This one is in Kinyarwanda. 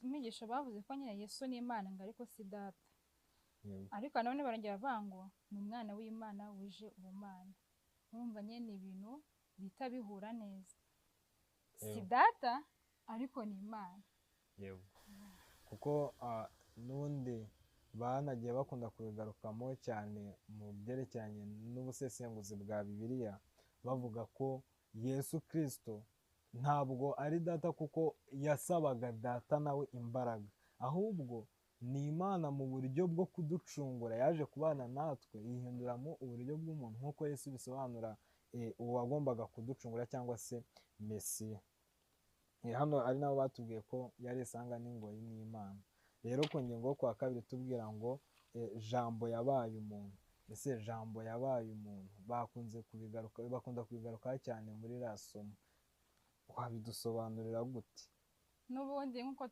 imigisha bavuze ko nyine Yesu ni Imana ngo ariko si data, Yego. ariko nanone barongera bavuga ngo ni umwana w'Imana wuje ubumana. Urumva nyine ni ibintu bihita bihura neza, si Yego. data ariko ni Imana. Yego. Kuko n'ubundi banagiye bakunda kubigarukamo cyane mu byerekeranye n'ubusesenguzi bwa Bibiliya, bavuga ko Yesu Kristo ntabwo ari data kuko yasabaga data nawe imbaraga, ahubwo ni Imana mu buryo bwo kuducungura yaje kubana natwe yihinduramo uburyo bw'umuntu nk'uko Yesu bisobanura uwagombaga kuducungura cyangwa se Mesiya. Hano ari nabo batubwiye ko yari isanga n'ingoyi n'Imana. Rero ku ngingo yo kwa kabiri tubwira ngo jambo yabaye umuntu. Ese jambo yabaye umuntu bakunda kubigarukaho cyane muri iriya somo, wabidusobanurira gute? N'ubundi nk'uko